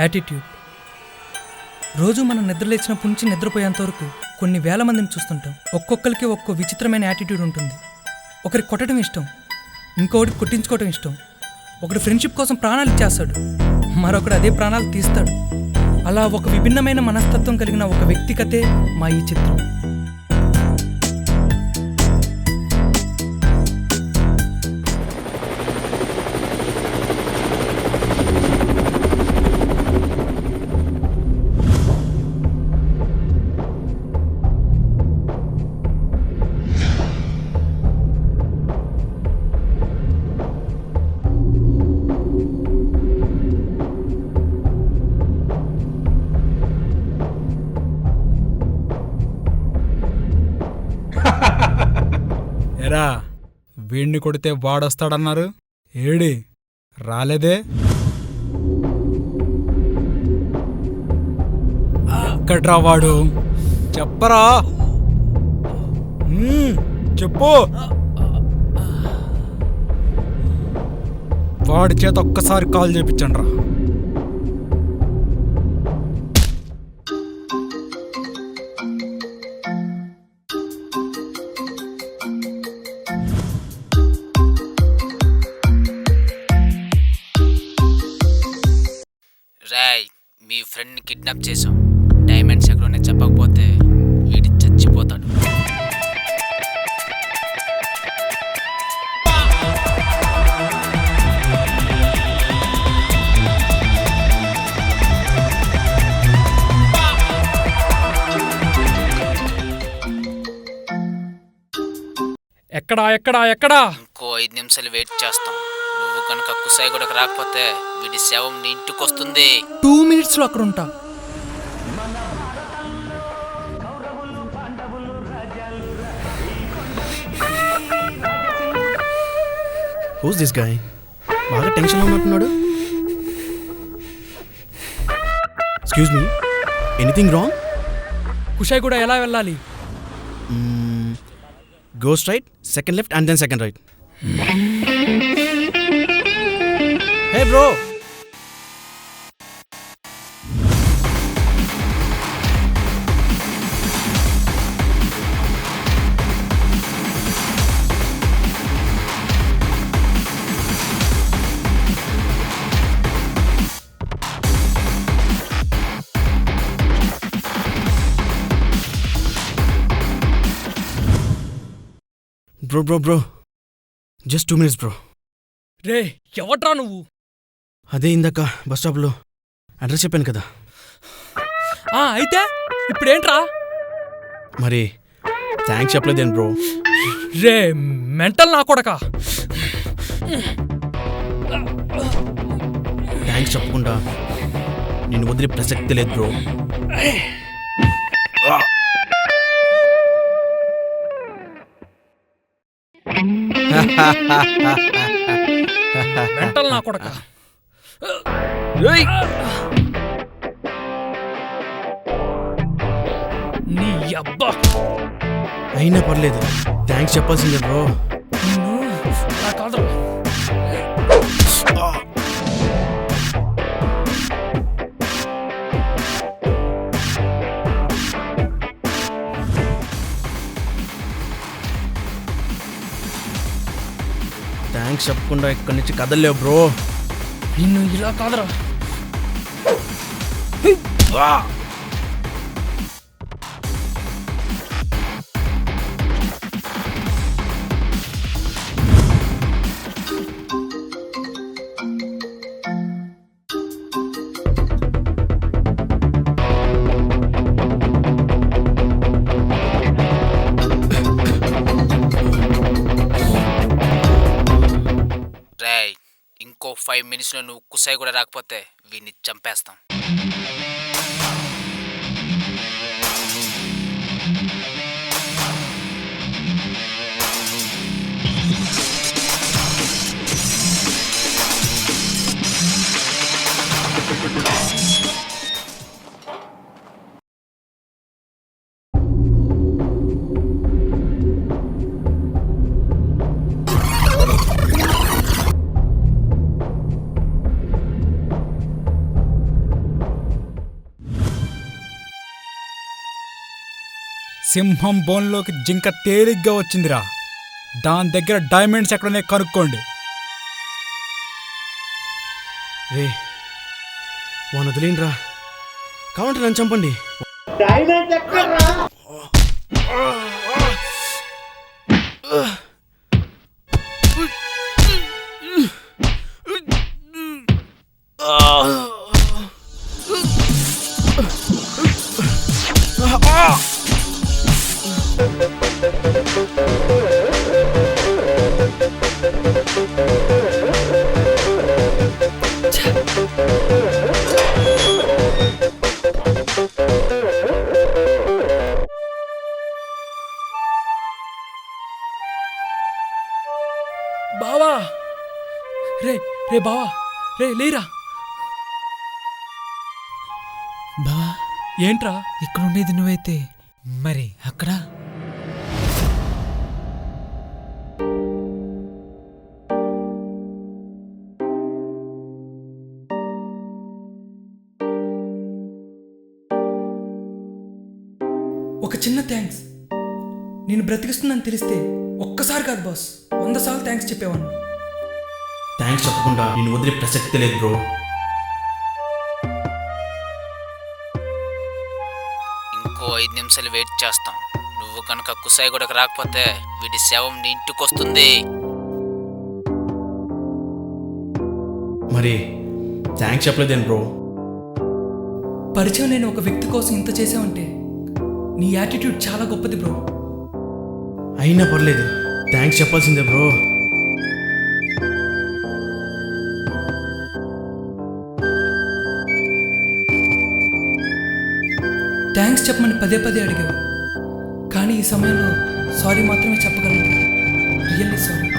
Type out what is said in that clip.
Attitude. రోజు మనం నిద్రలేచినప్పటి నుంచి నిద్రపోయేంత వరకు కొన్ని వేల మందిని చూస్తుంటాం. ఒక్కొక్కరికి ఒక్కో విచిత్రమైన యాటిట్యూడ్ ఉంటుంది. ఒకరికి కొట్టడం ఇష్టం, ఇంకొకరికి కొట్టించుకోవడం ఇష్టం. ఒకటి ఫ్రెండ్షిప్ కోసం ప్రాణాలు ఇచ్చేస్తాడు, మరొకడు అదే ప్రాణాలు తీస్తాడు. అలా ఒక విభిన్నమైన మనస్తత్వం కలిగిన ఒక వ్యక్తి కథే మా ఈ చిత్రం. ఎరా, వీణ్ణి కొడితే వాడొస్తాడన్నారు, ఏడి రాలేదే? ఎక్కడ్రా వాడు? చెప్పరా, చెప్పు. వాడి చేత ఒక్కసారి కాల్ చేయించండి రా. రాయ్, మీ ఫ్రెండ్ని కిడ్నాప్ చేసాం. డైమండ్స్ ఎక్కడో చెప్పకపోతే వీడి చచ్చిపోతాడు. ఎక్కడా ఎక్కడా ఎక్కడా? ఇంకో 5 నిమిషాలు వెయిట్ చేస్తాం. నువ్వు కనుక కుసాయి కూడా రాకపోతే వీడి శవం నీ ఇంటికి వస్తుంది. 2 minutesలో అక్కడ ఉంటా. Who's this guy? బాగా టెన్షన్లో ఉన్నట్టున్నాడు. Excuse me, anything wrong? కుషాయి కూడా ఎలా వెళ్ళాలి? Go straight, second left and then second right. Hey bro. Bro. Just 2 minutes, bro. రే, ఎవట్రా నువ్వు? అదే ఇందాక బస్ స్టాప్లో అడ్రస్ చెప్పాను కదా. అయితే ఇప్పుడేంట్రా? మరి థ్యాంక్స్ చెప్పలేదేం బ్రో? రే మెంటల్ నా కొడక. థ్యాంక్స్ చెప్పకుండా నిన్ను వదిలే ప్రసక్తి లేదు బ్రో. మెంటల్ నా కొడక. నీ అబ్బా. అయినా పర్లేదు, థ్యాంక్స్ చెప్పాల్సిందే బ్రో. నా కాదు. థ్యాంక్స్ చెప్పకుండా ఇక్కడి నుంచి కదలలేవు బ్రో. నిన్ను ఇలా కాదురా. ఇంకో 5 minutesలో నువ్వు కుసాయి కూడా రాకపోతే వీడిని చంపేస్తాం. సింహం బోన్లోకి జింక తేలిగ్గా వచ్చిందిరా. దాని దగ్గర డైమండ్స్ ఎక్కడనే కనుక్కోండి. రే వాన్ వదిలేండిరా, కావాలంటే నన్ను చంపండి. బావా, రే రే బావా, రే లేరా. బావా, ఏంట్రా? ఇక్కడ ఉండేది నువ్వైతే మరి అక్కడ ఒక చిన్న థ్యాంక్స్. నేను బ్రతికిస్తుందని తెలిస్తే ఒక్కసారి కాదు బాస్, 100 సార్లు థ్యాంక్స్ చెప్పేవాడిని. థ్యాంక్స్ చెప్పకుండా నేను వదిలే ప్రసక్తి లేదు బ్రో. ఇంకో 5 నిమిషాలు వెయిట్ చేస్తాం. నువ్వు కనుక కుసాయి కూడా రాకపోతే వీడి శవం నీ ఇంటికొస్తుంది. మరి థ్యాంక్స్ చెప్పలేదేం బ్రో? పరిచయం నేను ఒక వ్యక్తి కోసం ఇంత చేసావంటే నీ యాటిట్యూడ్ చాలా గొప్పది బ్రో. అయినా పర్లేదు, థ్యాంక్స్ చెప్పాల్సిందే బ్రో. థ్యాంక్స్ చెప్పమని పదే పదే అడిగావు, కానీ ఈ సమయంలో సారీ మాత్రమే చెప్పగలను. Really sorry.